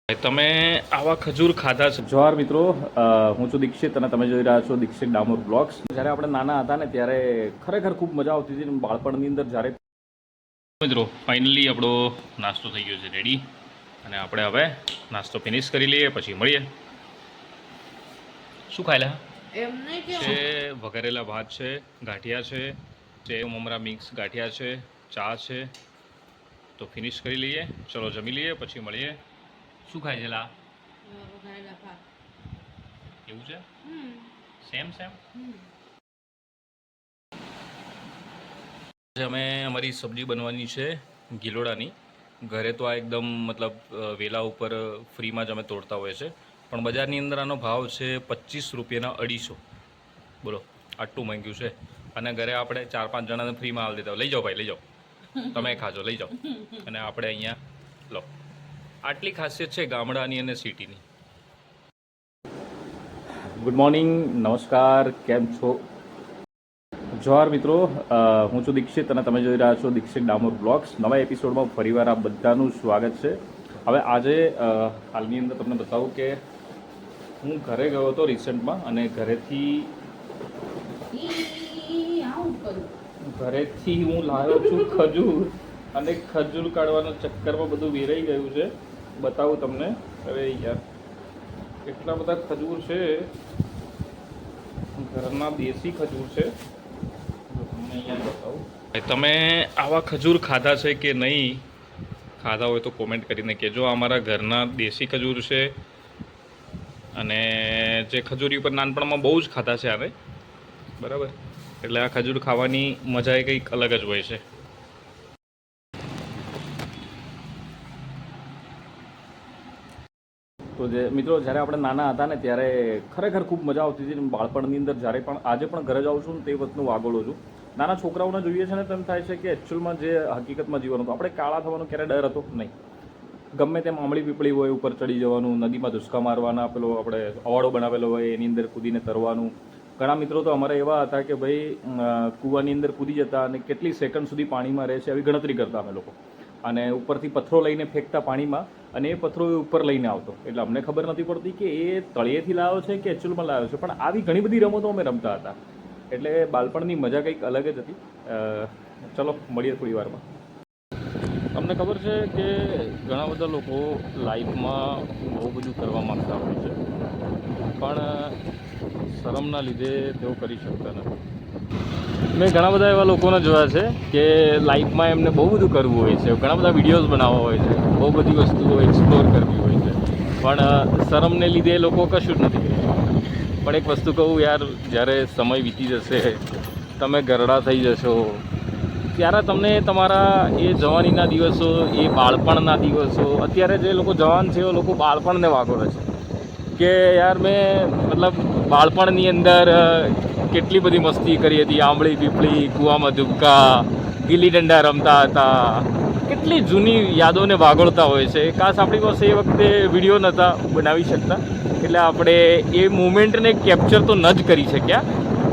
તમે આવા ખજૂર ખાધા છે? જોહાર મિત્રો, હું છું દીક્ષિત અને તમે જોઈ રહ્યા છો દીક્ષિત ડામોર બ્લોગ્સ. જ્યારે આપણે નાના હતા ને ત્યારે ખરેખર ખૂબ મજા આવતી હતી. બાળપણની અંદર જ્યારે મિત્રો ફાઇનલી આપણો નાસ્તો થઈ ગયો છે રેડી, અને આપણે હવે નાસ્તો ફિનિશ કરી લઈએ પછી મળીએ. શું ખાયેલા છે? વઘારેલા ભાત છે, ગાંઠિયા છે, સેવ મમરા મિક્સ ગાંઠિયા છે, ચા છે. તો ફિનિશ કરી લઈએ, ચલો જમી લઈએ પછી મળીએ. શું ખાય છે લા? એવું છે? સેમ અમે અમારી સબ્જી બનવાની છે ગિલોડાની. ઘરે તો આ એકદમ મતલબ વેલા ઉપર ફ્રીમાં જ અમે તોડતા હોઈએ છે, પણ બજારની અંદર આનો ભાવ છે 25 રૂપિયાના 250. બોલો, આટલું મોંઘું છે. અને ઘરે આપણે 4-5 જણાને ફ્રીમાં આલી દેતા. લઈ જાઓ ભાઈ, લઈ જાઓ, તમે ખાજો, લઈ જાઓ. અને આપણે અહીંયા લો. આટલી ખાસિયત છે ગામડાની અને સિટીની. ગુડ મોર્નિંગ, નમસ્કાર, કેમ છો? જોહાર મિત્રો, હું છું દીક્ષિત અને તમે જોઈ રહ્યા છો દીક્ષિત ડામોર બ્લોગ્સ. નવા એપિસોડમાં ફરીવાર આ બધાનું સ્વાગત છે. હવે આજે હાલની અંદર તમને બતાવું કે હું ઘરે ગયો હતો રિસેન્ટમાં, અને ઘરેથી હું લાવ્યો છું ખજૂર, અને ખજૂર કાઢવાના ચક્કરમાં બધું વેરાઈ ગયું છે. બતાવું તમને. અરે યાર, એટલા બધા ખજૂર છે, ઘરના દેશી ખજૂર છે. તમને અહીંયા બતાવું. તમે આવા ખજૂર ખાધા છે કે નહીં? ખાધા હોય તો કોમેન્ટ કરીને કહેજો. અમારા ઘરના દેશી ખજૂર છે, અને જે ખજૂરી ઉપર નાનપણમાં બહુ જ ખાધા છે આને, બરાબર. એટલે આ ખજૂર ખાવાની મજા એ કંઈક અલગ જ હોય છે. તો જે મિત્રો, જ્યારે આપણે નાના હતા ને ત્યારે ખરેખર ખૂબ મજા આવતી હતી. બાળપણની અંદર જ્યારે પણ આજે પણ ઘરે જાઉં છું ને તે વખતનું વાગોળો છું. નાના છોકરાઓને જોઈએ છે ને તેમ થાય છે કે એકચ્યુઅલમાં જે હકીકતમાં જીવન હતું, આપણે કાળા થવાનો ક્યારે ડર હતો નહીં. ગમે તેમ આંબળી પીપળી હોય ઉપર ચડી જવાનું, નદીમાં ધુસકા મારવાના, પેલો આપણે અવાડો બનાવેલો હોય એની અંદર કૂદીને તરવાનું. ઘણા મિત્રો તો અમારા એવા હતા કે ભાઈ કૂવાની અંદર કૂદી જતા અને કેટલી સેકન્ડ સુધી પાણીમાં રહે છે આવી ગણતરી કરતા અમે લોકો, અને ઉપરથી પથ્થરો લઈને ફેંકતા પાણીમાં, અને એ પથ્થરો ઉપર લઈને આવતો. એટલે અમને ખબર નથી પડતી કે એ તળિયેથી લાવ્યો છે કે એકચ્યુઅલમાં લાવ્યો છે, પણ આવી ઘણી બધી રમતો અમે રમતા હતા. એટલે બાળપણની મજા કંઈક અલગ જ હતી. ચલો મળીએ થોડી વારમાં. તમને ખબર છે કે ઘણા બધા લોકો લાઈફમાં બહુ બધું કરવા માગતા હોય છે, પણ શરમના લીધે તેઓ કરી શકતા નથી. મેં ઘણા બધા એવા લોકોને જોયા છે કે લાઈફમાં એમને બહુ બધું કરવું હોય છે, ઘણા બધા વિડીયોઝ બનાવવા હોય છે, બહુ બધી વસ્તુઓ એક્સપ્લોર કરવી હોય છે, પણ શરમને લીધે એ લોકો કશું જ નથી કરતા. પણ એક વસ્તુ કહું યાર, જ્યારે સમય વીતી જશે, તમે ગરડા થઈ જશો, ત્યારે તમને તમારા એ જવાનીના દિવસો, એ બાળપણના દિવસો, અત્યારે જે લોકો જવાન છે એ લોકો બાળપણને વાગોળે છે કે યાર મેં મતલબ બાળપણની અંદર કેટલી બધી મસ્તી કરી હતી, આંબળી પીપળી, કૂવામાં ધુબકા, ગીલી ડંડા રમતા હતા. કેટલી જૂની યાદોને વાગોળતા હોય છે. કાશ આપણી પાસે એ વખતે વિડીયો નહોતા બનાવી શકતા, એટલે આપણે એ મુમેન્ટને કેપ્ચર તો ન જ કરી શક્યા.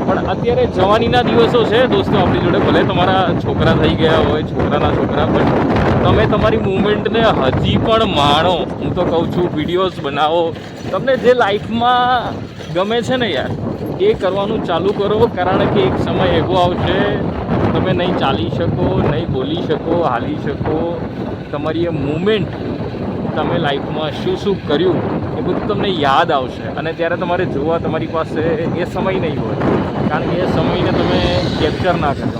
પણ અત્યારે જવાનીના દિવસો છે દોસ્તો આપણી જોડે. ભલે તમારા છોકરા થઈ ગયા હોય, છોકરાના છોકરા, પણ તમે તમારી મુમેન્ટને હજી પણ માણો. હું તો કહું છું વિડીયોઝ બનાવો. તમને જે લાઈફમાં ગમે છે ને યાર, એ કરવાનું ચાલુ કરો, કારણ કે એક સમય એવો આવશે તમે નહીં ચાલી શકો, નહીં બોલી શકો, હાલી શકો. તમારી એ મુમેન્ટ, તમે લાઈફમાં શું શું કર્યું એ બધું તમને યાદ આવશે, અને ત્યારે તમારે જોવા તમારી પાસે એ સમય નહીં હોય, કારણ કે એ સમયને તમે કેપ્ચર ના કરો.